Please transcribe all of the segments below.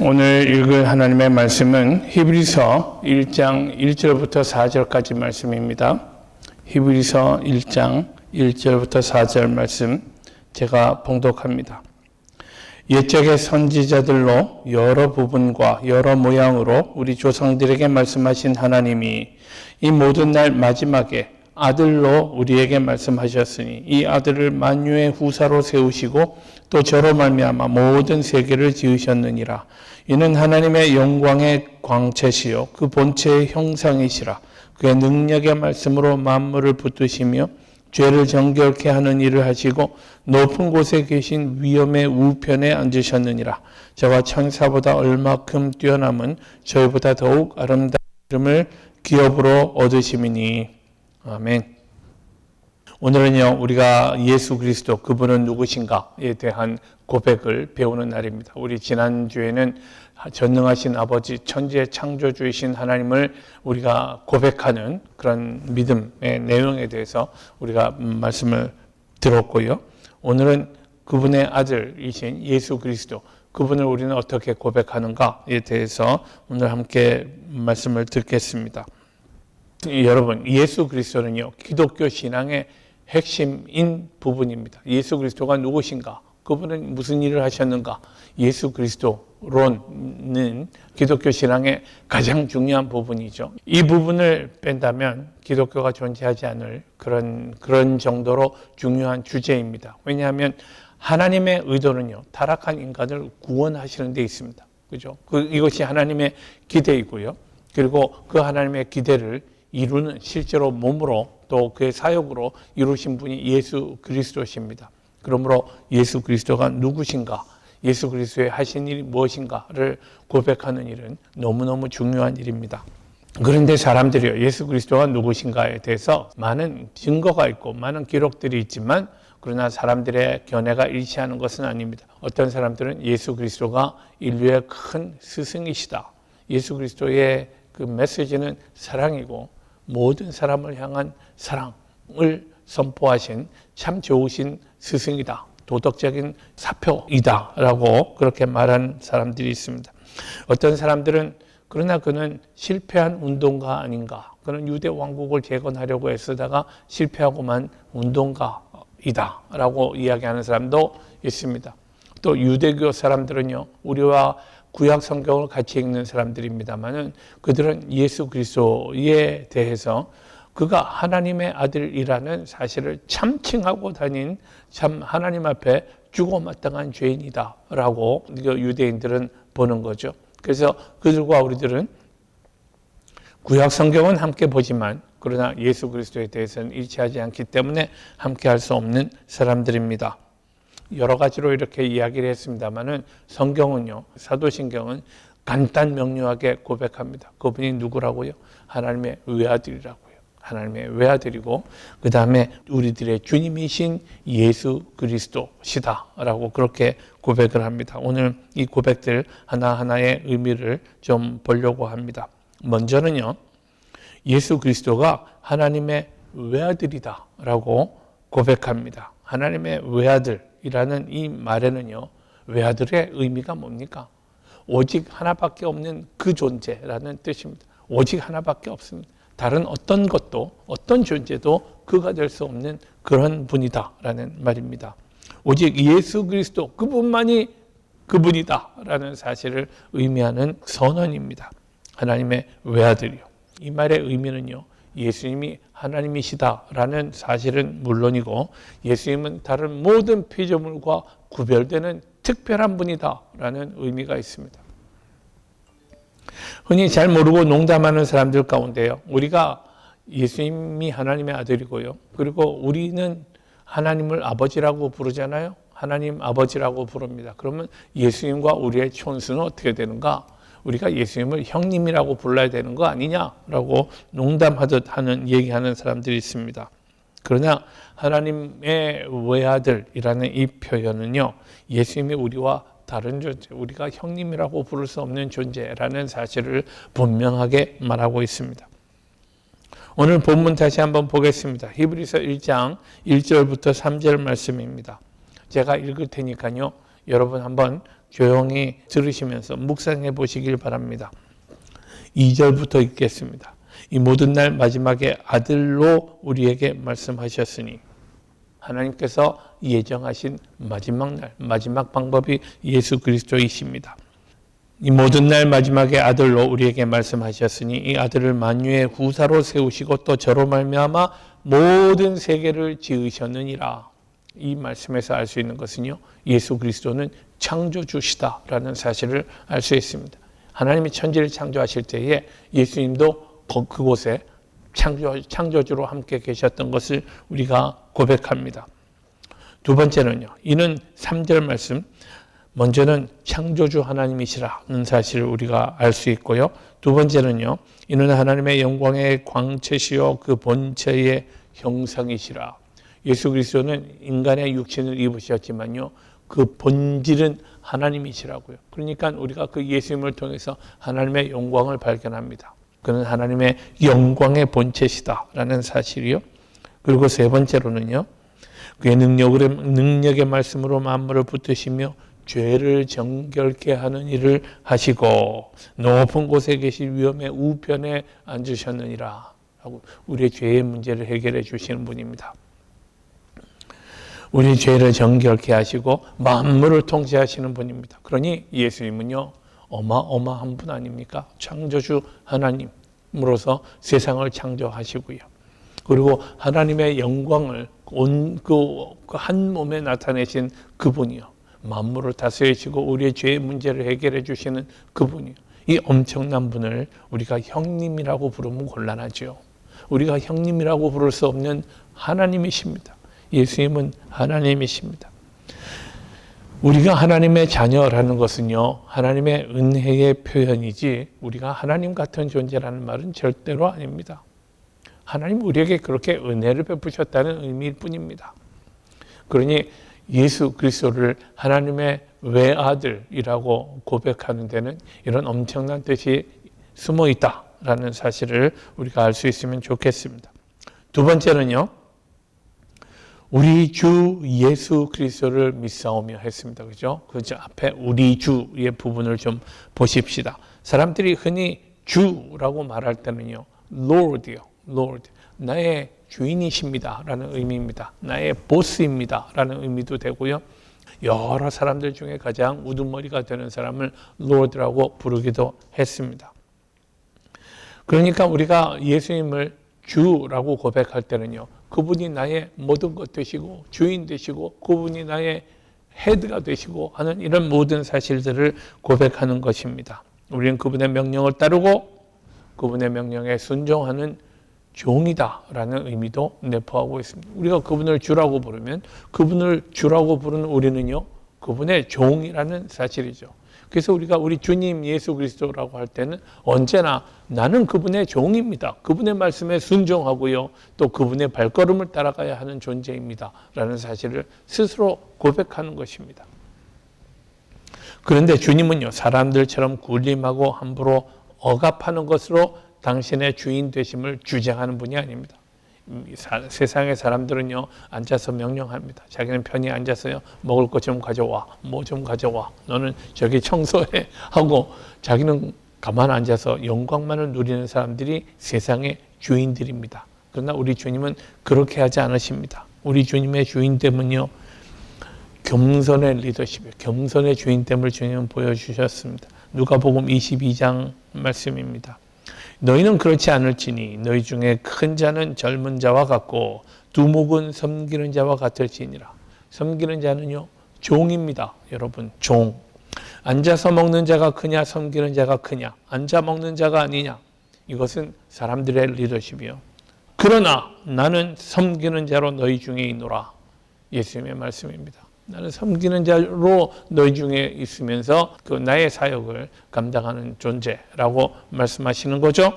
오늘 읽을 하나님의 말씀은 히브리서 1장 1절부터 4절까지 말씀입니다. 히브리서 1장 1절부터 4절 말씀 제가 봉독합니다. 옛적의 선지자들로 여러 부분과 여러 모양으로 우리 조상들에게 말씀하신 하나님이 이 모든 날 마지막에 아들로 우리에게 말씀하셨으니 이 아들을 만유의 후사로 세우시고 또 저로 말미암아 모든 세계를 지으셨느니라. 이는 하나님의 영광의 광채시요 그 본체의 형상이시라. 그의 능력의 말씀으로 만물을 붙드시며 죄를 정결케 하는 일을 하시고 높은 곳에 계신 위엄의 우편에 앉으셨느니라. 저와 천사보다 얼마큼 뛰어남은 저희보다 더욱 아름다운 이름을 기업으로 얻으심이니. 아멘. 오늘은요, 우리가 예수 그리스도, 그분은 누구신가에 대한 고백을 배우는 날입니다. 우리 지난주에는 전능하신 아버지, 천지의 창조주이신 하나님을 우리가 고백하는 그런 믿음의 내용에 대해서 우리가 말씀을 들었고요. 오늘은 그분의 아들이신 예수 그리스도, 그분을 우리는 어떻게 고백하는가에 대해서 오늘 함께 말씀을 듣겠습니다. 여러분, 예수 그리스도는요, 기독교 신앙의 핵심인 부분입니다. 예수 그리스도가 누구신가? 그분은 무슨 일을 하셨는가? 예수 그리스도론은 기독교 신앙의 가장 중요한 부분이죠. 이 부분을 뺀다면 기독교가 존재하지 않을 그런 정도로 중요한 주제입니다. 왜냐하면 하나님의 의도는요, 타락한 인간을 구원하시는 데 있습니다. 그죠? 이것이 하나님의 기대이고요. 그리고 그 하나님의 기대를 이루는 실제로 몸으로 또 그의 사역으로 이루신 분이 예수 그리스도십니다. 그러므로 예수 그리스도가 누구신가, 예수 그리스도의 하신 일이 무엇인가를 고백하는 일은 너무너무 중요한 일입니다. 그런데 사람들이요, 예수 그리스도가 누구신가에 대해서 많은 증거가 있고 많은 기록들이 있지만 그러나 사람들의 견해가 일치하는 것은 아닙니다. 어떤 사람들은 예수 그리스도가 인류의 큰 스승이시다. 예수 그리스도의 그 메시지는 사랑이고 모든 사람을 향한 사랑을 선포하신 참 좋으신 스승이다. 도덕적인 사표이다. 라고 그렇게 말하는 사람들이 있습니다. 어떤 사람들은 그러나 그는 실패한 운동가 아닌가. 그는 유대 왕국을 재건하려고 애쓰다가 실패하고만 운동가이다. 라고 이야기하는 사람도 있습니다. 또 유대교 사람들은요, 우리와 구약 성경을 같이 읽는 사람들입니다만은 그들은 예수 그리스도에 대해서 그가 하나님의 아들이라는 사실을 참칭하고 다닌 참 하나님 앞에 죽어마땅한 죄인이다라고 유대인들은 보는 거죠. 그래서 그들과 우리들은 구약 성경은 함께 보지만 그러나 예수 그리스도에 대해서는 일치하지 않기 때문에 함께 할 수 없는 사람들입니다. 여러 가지로 이렇게 이야기를 했습니다만은 성경은요, 사도신경은 간단 명료하게 고백합니다. 그분이 누구라고요? 하나님의 외아들이라고요. 하나님의 외아들이고 그 다음에 우리들의 주님이신 예수 그리스도시다라고 그렇게 고백을 합니다. 오늘 이 고백들 하나하나의 의미를 좀 보려고 합니다. 먼저는요, 예수 그리스도가 하나님의 외아들이다라고 고백합니다. 하나님의 외아들이라는 이 말에는요, 외아들의 의미가 뭡니까? 오직 하나밖에 없는 그 존재라는 뜻입니다. 오직 하나밖에 없습니다. 다른 어떤 것도 어떤 존재도 그가 될 수 없는 그런 분이다라는 말입니다. 오직 예수 그리스도 그분만이 그분이다라는 사실을 의미하는 선언입니다. 하나님의 외아들이요. 이 말의 의미는요, 예수님이 하나님이시다라는 사실은 물론이고 예수님은 다른 모든 피조물과 구별되는 특별한 분이다라는 의미가 있습니다. 흔히 잘 모르고 농담하는 사람들 가운데요, 우리가 예수님이 하나님의 아들이고요, 그리고 우리는 하나님을 아버지라고 부르잖아요. 하나님 아버지라고 부릅니다. 그러면 예수님과 우리의 촌수는 어떻게 되는가? 우리가 예수님을 형님이라고 불러야 되는 거 아니냐라고 농담하듯 얘기하는 사람들이 있습니다. 그러나 하나님의 외아들이라는 이 표현은요, 예수님이 우리와 다른 존재, 우리가 형님이라고 부를 수 없는 존재라는 사실을 분명하게 말하고 있습니다. 오늘 본문 다시 한번 보겠습니다. 히브리서 1장 1절부터 3절 말씀입니다. 제가 읽을 테니까요, 여러분 한번 조용히 들으시면서 묵상해 보시길 바랍니다. 2절부터 읽겠습니다. 이 모든 날 마지막에 아들로 우리에게 말씀하셨으니, 하나님께서 예정하신 마지막 날, 마지막 방법이 예수 그리스도이십니다. 이 모든 날 마지막에 아들로 우리에게 말씀하셨으니 이 아들을 만유의 후사로 세우시고 또 저로 말미암아 모든 세계를 지으셨느니라. 이 말씀에서 알 수 있는 것은요, 예수 그리스도는 창조주시다라는 사실을 알 수 있습니다. 하나님이 천지를 창조하실 때에 예수님도 그곳에 창조주로 함께 계셨던 것을 우리가 고백합니다. 두 번째는요, 이는 3절 말씀, 먼저는 창조주 하나님이시라는 사실을 우리가 알 수 있고요. 두 번째는요, 이는 하나님의 영광의 광채시요 그 본체의 형상이시라. 예수 그리스도는 인간의 육신을 입으셨지만요, 그 본질은 하나님이시라고요. 그러니까 우리가 그 예수님을 통해서 하나님의 영광을 발견합니다. 그는 하나님의 영광의 본체시다라는 사실이요. 그리고 세 번째로는요, 그의 능력의 말씀으로 만물을 붙드시며 죄를 정결케 하는 일을 하시고 높은 곳에 계신 위엄의 우편에 앉으셨느니라 하고 우리의 죄의 문제를 해결해 주시는 분입니다. 우리 죄를 정결케 하시고 만물을 통치하시는 분입니다. 그러니 예수님은요, 어마어마한 분 아닙니까? 창조주 하나님으로서 세상을 창조하시고요. 그리고 하나님의 영광을 온 한 몸에 나타내신 그분이요. 만물을 다스리시고 우리의 죄의 문제를 해결해 주시는 그분이요. 이 엄청난 분을 우리가 형님이라고 부르면 곤란하죠. 우리가 형님이라고 부를 수 없는 하나님이십니다. 예수님은 하나님이십니다. 우리가 하나님의 자녀라는 것은요, 하나님의 은혜의 표현이지 우리가 하나님 같은 존재라는 말은 절대로 아닙니다. 하나님 우리에게 그렇게 은혜를 베푸셨다는 의미일 뿐입니다. 그러니 예수 그리스도를 하나님의 외아들이라고 고백하는 데는 이런 엄청난 뜻이 숨어 있다라는 사실을 우리가 알 수 있으면 좋겠습니다. 두 번째는요, 우리 주 예수 그리스도를 믿사오며 했습니다. 그죠? 그 앞에 우리 주의 부분을 좀 보십시다. 사람들이 흔히 주라고 말할 때는요, Lord이요. Lord. 나의 주인이십니다. 라는 의미입니다. 나의 보스입니다. 라는 의미도 되고요. 여러 사람들 중에 가장 우두머리가 되는 사람을 Lord라고 부르기도 했습니다. 그러니까 우리가 예수님을 주라고 고백할 때는요, 그분이 나의 모든 것 되시고 주인 되시고 그분이 나의 헤드가 되시고 하는 이런 모든 사실들을 고백하는 것입니다. 우리는 그분의 명령을 따르고 그분의 명령에 순종하는 종이다라는 의미도 내포하고 있습니다. 우리가 그분을 주라고 부르면 그분을 주라고 부르는 우리는요, 그분의 종이라는 사실이죠. 그래서 우리가 우리 주님 예수 그리스도라고 할 때는 언제나 나는 그분의 종입니다. 그분의 말씀에 순종하고요, 또 그분의 발걸음을 따라가야 하는 존재입니다. 라는 사실을 스스로 고백하는 것입니다. 그런데 주님은요, 사람들처럼 군림하고 함부로 억압하는 것으로 당신의 주인 되심을 주장하는 분이 아닙니다. 세상의 사람들은요, 앉아서 명령합니다. 자기는 편히 앉아서요, 먹을 것 좀 가져와, 뭐 좀 가져와, 너는 저기 청소해 하고 자기는 가만 앉아서 영광만을 누리는 사람들이 세상의 주인들입니다. 그러나 우리 주님은 그렇게 하지 않으십니다. 우리 주님의 주인됨은요, 겸손의 리더십이에요. 겸손의 주인됨을 주님은 보여주셨습니다. 누가복음 22장 말씀입니다. 너희는 그렇지 않을지니 너희 중에 큰 자는 젊은 자와 같고 두목은 섬기는 자와 같을지니라. 섬기는 자는요, 종입니다. 여러분, 종. 앉아서 먹는 자가 크냐 섬기는 자가 크냐, 앉아 먹는 자가 아니냐, 이것은 사람들의 리더십이요. 그러나 나는 섬기는 자로 너희 중에 있노라. 예수님의 말씀입니다. 나는 섬기는 자로 너희 중에 있으면서 그 나의 사역을 감당하는 존재라고 말씀하시는 거죠.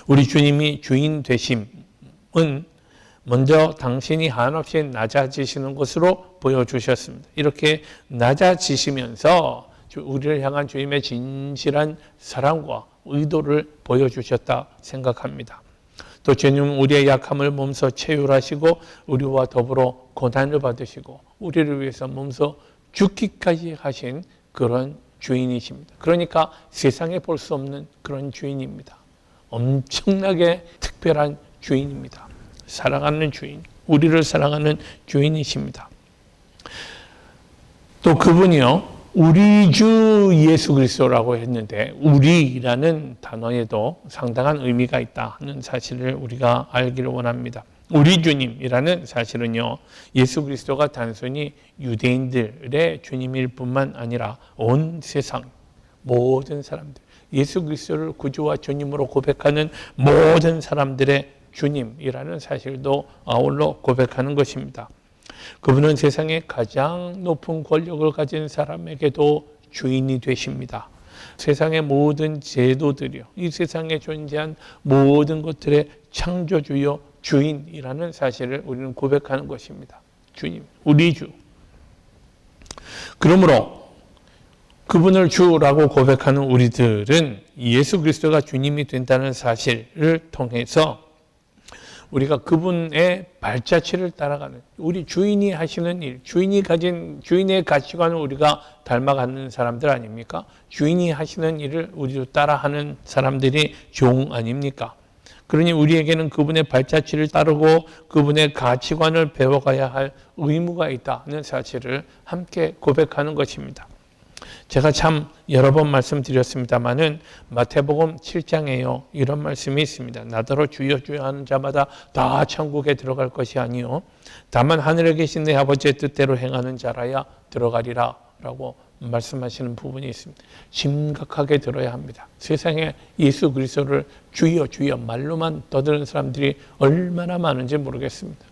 우리 주님이 주인 되심은 먼저 당신이 한없이 낮아지시는 것으로 보여주셨습니다. 이렇게 낮아지시면서 우리를 향한 주님의 진실한 사랑과 의도를 보여주셨다 생각합니다. 또 주님은 우리의 약함을 몸소 체휼하시고 우리와 더불어 고난을 받으시고 우리를 위해서 몸소 죽기까지 하신 그런 주인이십니다. 그러니까 세상에 볼 수 없는 그런 주인입니다. 엄청나게 특별한 주인입니다. 사랑하는 주인, 우리를 사랑하는 주인이십니다. 또 그분이요, 우리 주 예수 그리스도라고 했는데 우리라는 단어에도 상당한 의미가 있다는 사실을 우리가 알기를 원합니다. 우리 주님이라는 사실은요, 예수 그리스도가 단순히 유대인들의 주님일 뿐만 아니라 온 세상 모든 사람들, 예수 그리스도를 구주와 주님으로 고백하는 모든 사람들의 주님이라는 사실도 아울러 고백하는 것입니다. 그분은 세상의 가장 높은 권력을 가진 사람에게도 주인이 되십니다. 세상의 모든 제도들이요, 이 세상에 존재한 모든 것들의 창조주요 주인이라는 사실을 우리는 고백하는 것입니다. 주님, 우리 주. 그러므로 그분을 주라고 고백하는 우리들은 예수 그리스도가 주님이 된다는 사실을 통해서 우리가 그분의 발자취를 따라가는, 우리 주인이 하시는 일, 주인이 가진 주인의 가치관을 우리가 닮아가는 사람들 아닙니까? 주인이 하시는 일을 우리도 따라하는 사람들이 종 아닙니까? 그러니 우리에게는 그분의 발자취를 따르고 그분의 가치관을 배워가야 할 의무가 있다는 사실을 함께 고백하는 것입니다. 제가 참 여러 번 말씀드렸습니다마는 마태복음 7장에요, 이런 말씀이 있습니다. 나더러 주여 주여 하는 자마다 다 천국에 들어갈 것이 아니요 다만 하늘에 계신 내 아버지의 뜻대로 행하는 자라야 들어가리라 라고 말씀하시는 부분이 있습니다. 심각하게 들어야 합니다. 세상에 예수 그리스도를 주여 주여 말로만 떠드는 사람들이 얼마나 많은지 모르겠습니다.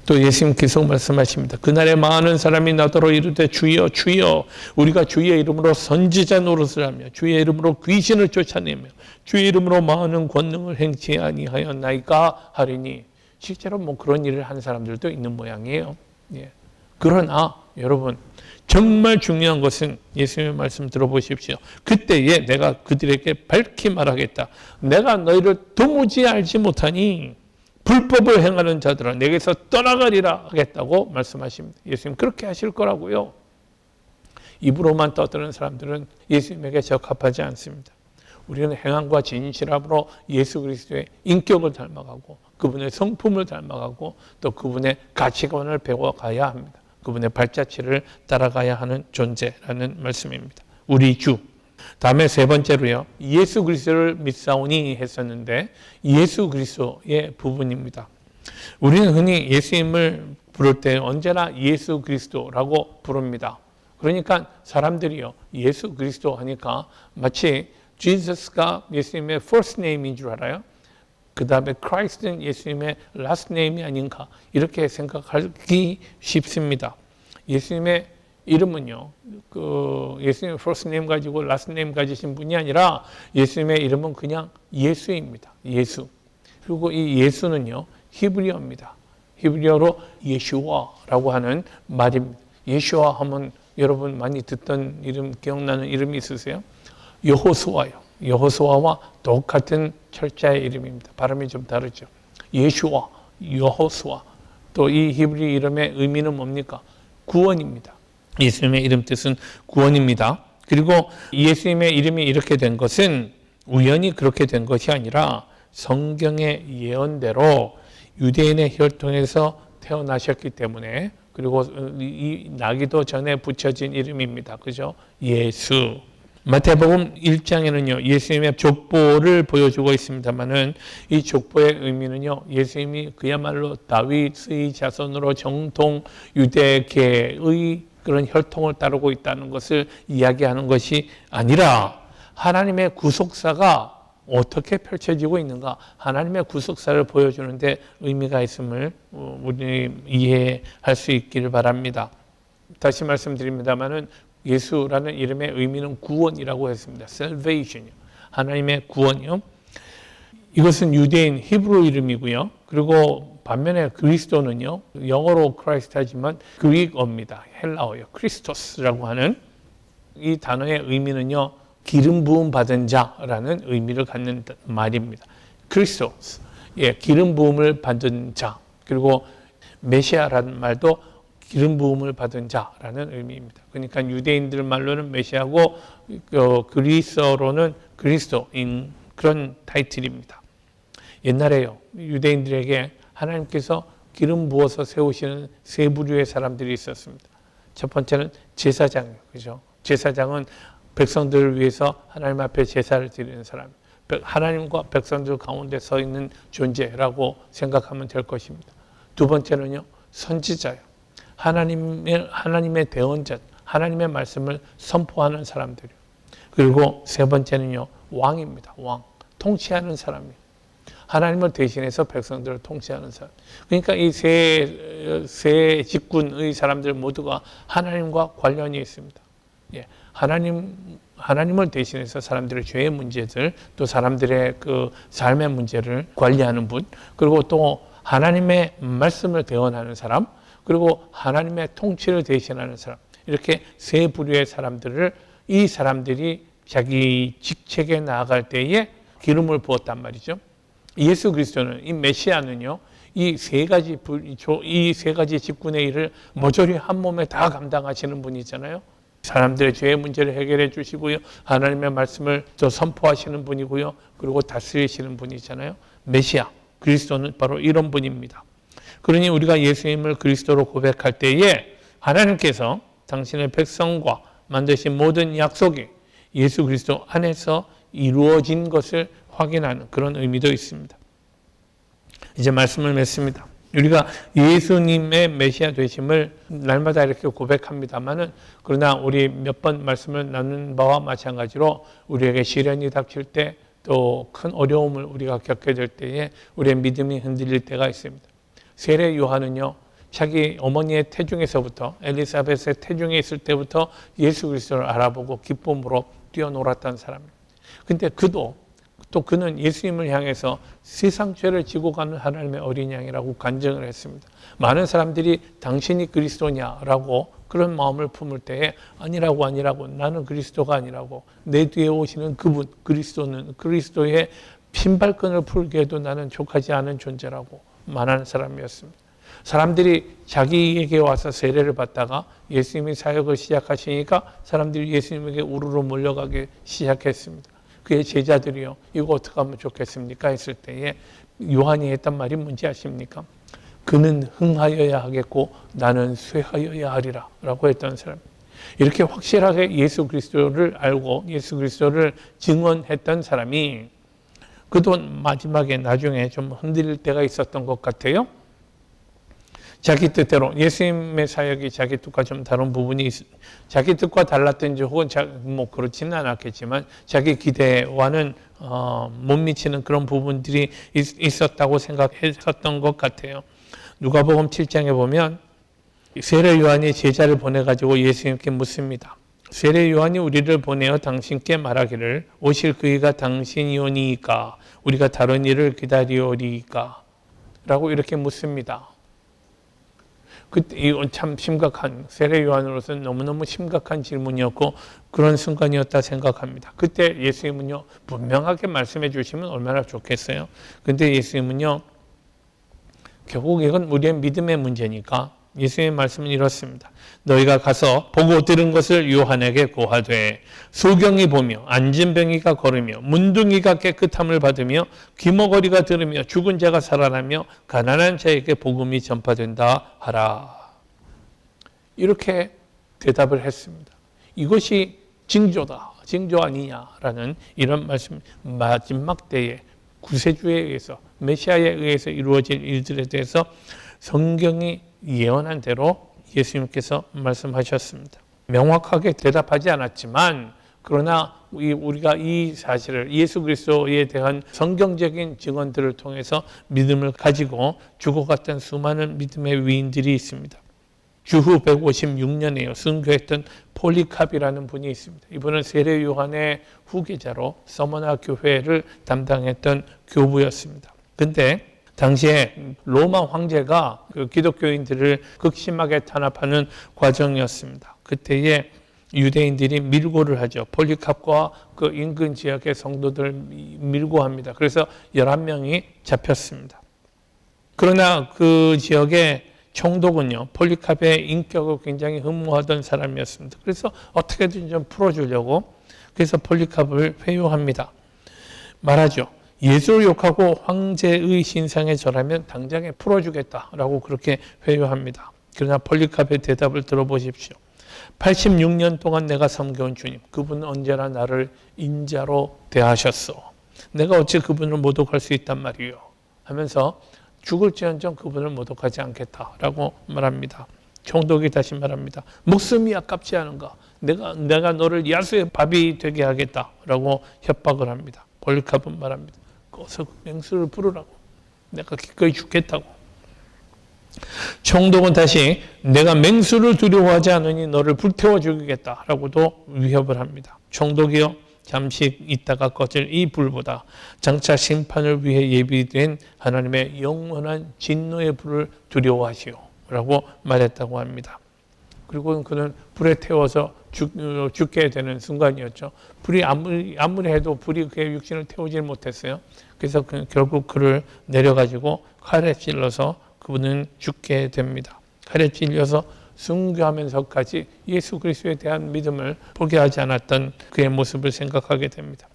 또 예수님 계속 말씀하십니다. 그날에 많은 사람이 나더러 이르되 주여 주여 우리가 주의 이름으로 선지자 노릇을 하며 주의 이름으로 귀신을 쫓아내며 주의 이름으로 많은 권능을 행치 아니하였나이까 하리니, 실제로 뭐 그런 일을 하는 사람들도 있는 모양이에요. 예. 그러나 여러분, 정말 중요한 것은 예수님의 말씀 들어보십시오. 그때에 내가 그들에게 밝히 말하겠다. 내가 너희를 도무지 알지 못하니 불법을 행하는 자들아 내게서 떠나가리라 하겠다고 말씀하십니다. 예수님 그렇게 하실 거라고요. 입으로만 떠드는 사람들은 예수님에게 적합하지 않습니다. 우리는 행함과 진실함으로 예수 그리스도의 인격을 닮아가고 그분의 성품을 닮아가고 또 그분의 가치관을 배워가야 합니다. 그분의 발자취를 따라가야 하는 존재라는 말씀입니다. 우리 주. 다음에 세 번째로요, 예수 그리스도를 믿사오니 했었는데 예수 그리스도의 부분입니다. 우리는 흔히 예수님을 부를 때 언제나 예수 그리스도라고 부릅니다. 그러니까 사람들이요, 예수 그리스도 하니까 마치 지저스가 예수님의 first name인 줄 알아요. 그 다음에 크라이스트는 예수님의 last name이 아닌가, 이렇게 생각하기 쉽습니다. 예수님의 이름은요, 예수님의 first name 가지고 last name 가지신 분이 아니라 예수님의 이름은 그냥 예수입니다. 예수. 그리고 이 예수는요, 히브리어입니다. 히브리어로 예슈아라고 하는 말입니다. 예슈아 하면 여러분 많이 듣던 이름, 기억나는 이름이 있으세요? 여호수아요. 여호수아와 똑같은 철자의 이름입니다. 발음이 좀 다르죠. 예슈아, 여호수아. 또 이 히브리 이름의 의미는 뭡니까? 구원입니다. 예수님의 이름 뜻은 구원입니다. 그리고 예수님의 이름이 이렇게 된 것은 우연히 그렇게 된 것이 아니라 성경의 예언대로 유대인의 혈통에서 태어나셨기 때문에, 그리고 이 나기도 전에 붙여진 이름입니다. 그죠? 예수. 마태복음 1장에는요, 예수님의 족보를 보여주고 있습니다만은 이 족보의 의미는요, 예수님이 그야말로 다윗의 자손으로 정통 유대계의 그런 혈통을 따르고 있다는 것을 이야기하는 것이 아니라 하나님의 구속사가 어떻게 펼쳐지고 있는가, 하나님의 구속사를 보여주는데 의미가 있음을 우리 이해할 수 있기를 바랍니다. 다시 말씀드립니다만은 예수라는 이름의 의미는 구원이라고 했습니다. salvation, 하나님의 구원이요. 이것은 유대인 히브리 이름이고요. 그리고 반면에 그리스도는요, 영어로 크라이스트 하지만 그릭어입니다. 헬라어요. 크리스토스라고 하는 이 단어의 의미는요, 기름 부음 받은 자라는 의미를 갖는 말입니다. 크리스토스, 예, 기름 부음을 받은 자. 그리고 메시아라는 말도 기름 부음을 받은 자라는 의미입니다. 그러니까 유대인들 말로는 메시아고 그리스어로는 그리스도인 그런 타이틀입니다. 옛날에요. 유대인들에게 하나님께서 기름 부어서 세우시는 세 부류의 사람들이 있었습니다. 첫 번째는 제사장이요. 그죠? 제사장은 백성들을 위해서 하나님 앞에 제사를 드리는 사람. 하나님과 백성들 가운데 서 있는 존재라고 생각하면 될 것입니다. 두 번째는요. 선지자요. 하나님의 대언자, 하나님의 말씀을 선포하는 사람들이요. 그리고 세 번째는요. 왕입니다. 왕. 통치하는 사람이에요. 하나님을 대신해서 백성들을 통치하는 사람. 그러니까 이 세 직군의 사람들 모두가 하나님과 관련이 있습니다. 예. 하나님을 대신해서 사람들의 죄의 문제들, 또 사람들의 그 삶의 문제를 관리하는 분, 그리고 또 하나님의 말씀을 대언하는 사람, 그리고 하나님의 통치를 대신하는 사람. 이렇게 세 부류의 사람들을 이 사람들이 자기 직책에 나아갈 때에 기름을 부었단 말이죠. 예수 그리스도는, 이 메시아는요, 이 세 가지 직분의 일을 모조리 한 몸에 다 감당하시는 분이잖아요. 사람들의 죄의 문제를 해결해 주시고요. 하나님의 말씀을 또 선포하시는 분이고요. 그리고 다스리시는 분이잖아요. 메시아, 그리스도는 바로 이런 분입니다. 그러니 우리가 예수님을 그리스도로 고백할 때에 하나님께서 당신의 백성과 만드신 모든 약속이 예수 그리스도 안에서 이루어진 것을 확인하는 그런 의미도 있습니다. 이제 말씀을 맺습니다. 우리가 예수님의 메시아 되심을 날마다 이렇게 고백합니다만은, 그러나 우리 몇 번 말씀을 나눈 바와 마찬가지로 우리에게 시련이 닥칠 때, 또 큰 어려움을 우리가 겪게 될 때에 우리의 믿음이 흔들릴 때가 있습니다. 세례 요한은요, 자기 어머니의 태중에서부터, 엘리사벳의 태중에 있을 때부터 예수 그리스도를 알아보고 기쁨으로 뛰어놀았던 사람입니다. 근데 그는 예수님을 향해서 세상 죄를 지고 가는 하나님의 어린 양이라고 간증을 했습니다. 많은 사람들이 당신이 그리스도냐라고 그런 마음을 품을 때에 아니라고 나는 그리스도가 아니라고, 내 뒤에 오시는 그분 그리스도는 그리스도의 핀발끈을 풀기에도 나는 족하지 않은 존재라고 말하는 사람이었습니다. 사람들이 자기에게 와서 세례를 받다가 예수님이 사역을 시작하시니까 사람들이 예수님에게 우르르 몰려가기 시작했습니다. 그의 제자들이요, 이거 어떻게 하면 좋겠습니까? 했을 때에 요한이 했단 말이 뭔지 아십니까? 그는 흥하여야 하겠고 나는 쇠하여야 하리라 라고 했던 사람. 이렇게 확실하게 예수 그리스도를 알고 예수 그리스도를 증언했던 사람이, 그도 마지막에 나중에 좀 흔들릴 때가 있었던 것 같아요. 자기 뜻대로 예수님의 사역이 자기 뜻과 좀 다른 부분이 자기 뜻과 달랐든지 혹은 뭐 그렇지는 않았겠지만 자기 기대와는 못 미치는 그런 부분들이 있었다고 생각했었던 것 같아요. 누가복음 7장에 보면 세례 요한이 제자를 보내가지고 예수님께 묻습니다. 세례 요한이 우리를 보내어 당신께 말하기를 오실 그이가 당신이오니이까 우리가 다른 일을 기다리오리이까 라고 이렇게 묻습니다. 그때 이건 참 심각한, 세례 요한으로서는 너무너무 심각한 질문이었고 그런 순간이었다 생각합니다. 그때 예수님은요, 분명하게 말씀해 주시면 얼마나 좋겠어요. 근데 예수님은요, 결국 이건 우리의 믿음의 문제니까 예수님의 말씀은 이렇습니다. 너희가 가서 보고 들은 것을 요한에게 고하되 소경이 보며 안진뱅이가 걸으며 문둥이가 깨끗함을 받으며 귀머거리가 들으며 죽은 자가 살아나며 가난한 자에게 복음이 전파된다 하라. 이렇게 대답을 했습니다. 이것이 징조다, 징조 아니냐라는 이런 말씀, 마지막 때에 구세주에 의해서 메시아에 의해서 이루어질 일들에 대해서 성경이 예언한 대로 예수님께서 말씀하셨습니다. 명확하게 대답하지 않았지만 그러나 우리가 이 사실을 예수 그리스도에 대한 성경적인 증언들을 통해서 믿음을 가지고 죽어갔던 수많은 믿음의 위인들이 있습니다. 주후 156년에요. 순교했던 폴리캅이라는 분이 있습니다. 이분은 세례 요한의 후계자로 서머나 교회를 담당했던 교부였습니다. 근데 당시에 로마 황제가 그 기독교인들을 극심하게 탄압하는 과정이었습니다. 그때에 유대인들이 밀고를 하죠. 폴리캅과 그 인근 지역의 성도들을 밀고합니다. 그래서 11명이 잡혔습니다. 그러나 그 지역에 총독은요, 폴리카베의 인격을 굉장히 흠모하던 사람이었습니다. 그래서 어떻게든 좀 풀어주려고 그래서 폴리카베를 회유합니다. 말하죠. 예수를 욕하고 황제의 신상에 절하면 당장에 풀어주겠다라고 그렇게 회유합니다. 그러나 폴리카베의 대답을 들어보십시오. 86년 동안 내가 섬겨온 주님, 그분은 언제나 나를 인자로 대하셨어. 내가 어찌 그분을 모독할 수 있단 말이요 하면서 죽을지언정 그분을 모독하지 않겠다라고 말합니다. 총독이 다시 말합니다. 목숨이 아깝지 않은가? 내가 너를 야수의 밥이 되게 하겠다라고 협박을 합니다. 폴리카베는 말합니다. 어서 맹수를 부르라고. 내가 기꺼이 죽겠다고. 총독은 다시 내가 맹수를 두려워하지 않으니 너를 불태워 죽이겠다라고도 위협을 합니다. 총독이요, 잠시 있다가 꺼질 이 불보다 장차 심판을 위해 예비된 하나님의 영원한 진노의 불을 두려워하시오 라고 말했다고 합니다. 그리고 그는 불에 태워서 죽게 되는 순간이었죠. 불이 아무리 해도 불이 그의 육신을 태우질 못했어요. 그래서 결국 그를 내려가지고 칼에 찔러서 그분은 죽게 됩니다. 칼에 찔려서 순교하면서까지 예수 그리스도에 대한 믿음을 포기하지 않았던 그의 모습을 생각하게 됩니다.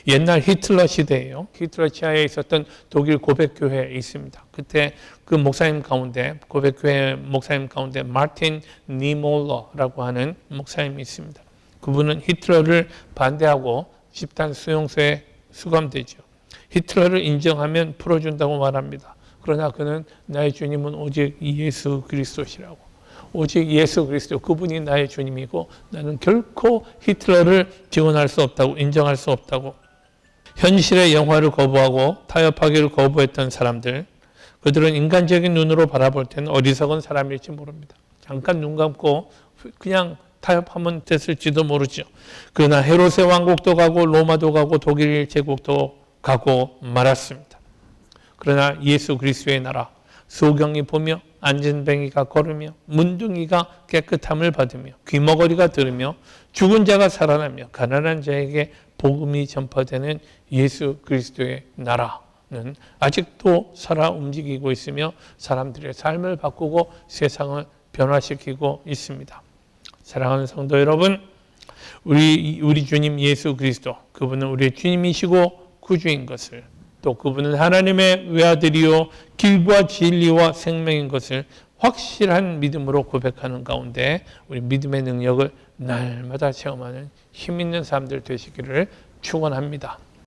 옛날 히틀러 시대에요. 히틀러 치하에 있었던 독일 고백교회에 있습니다. 그때 그 목사님 가운데, 고백교회 목사님 가운데 마틴 니몰러라고 하는 목사님이 있습니다. 그분은 히틀러를 반대하고 집단 수용소에 수감되죠. 히틀러를 인정하면 풀어준다고 말합니다. 그러나 그는 나의 주님은 오직 예수 그리스도시라고. 오직 예수 그리스도, 그분이 나의 주님이고 나는 결코 히틀러를 지원할 수 없다고, 인정할 수 없다고. 현실의 영화를 거부하고 타협하기를 거부했던 사람들, 그들은 인간적인 눈으로 바라볼 때는 어리석은 사람일지 모릅니다. 잠깐 눈 감고 그냥 타협하면 됐을지도 모르죠. 그러나 헤롯의 왕국도 가고 로마도 가고 독일 제국도 가고 말았습니다. 그러나 예수 그리스도의 나라, 소경이 보며 안전뱅이가 걸으며 문둥이가 깨끗함을 받으며 귀머거리가 들으며 죽은 자가 살아나며 가난한 자에게 복음이 전파되는 예수 그리스도의 나라는 아직도 살아 움직이고 있으며 사람들의 삶을 바꾸고 세상을 변화시키고 있습니다. 사랑하는 성도 여러분, 우리 주님 예수 그리스도, 그분은 우리의 주님이시고 구주인 것을, 또 그분은 하나님의 외아들이요 길과 진리와 생명인 것을 확실한 믿음으로 고백하는 가운데 우리 믿음의 능력을 날마다 체험하는 힘 있는 사람들 되시기를 축원합니다.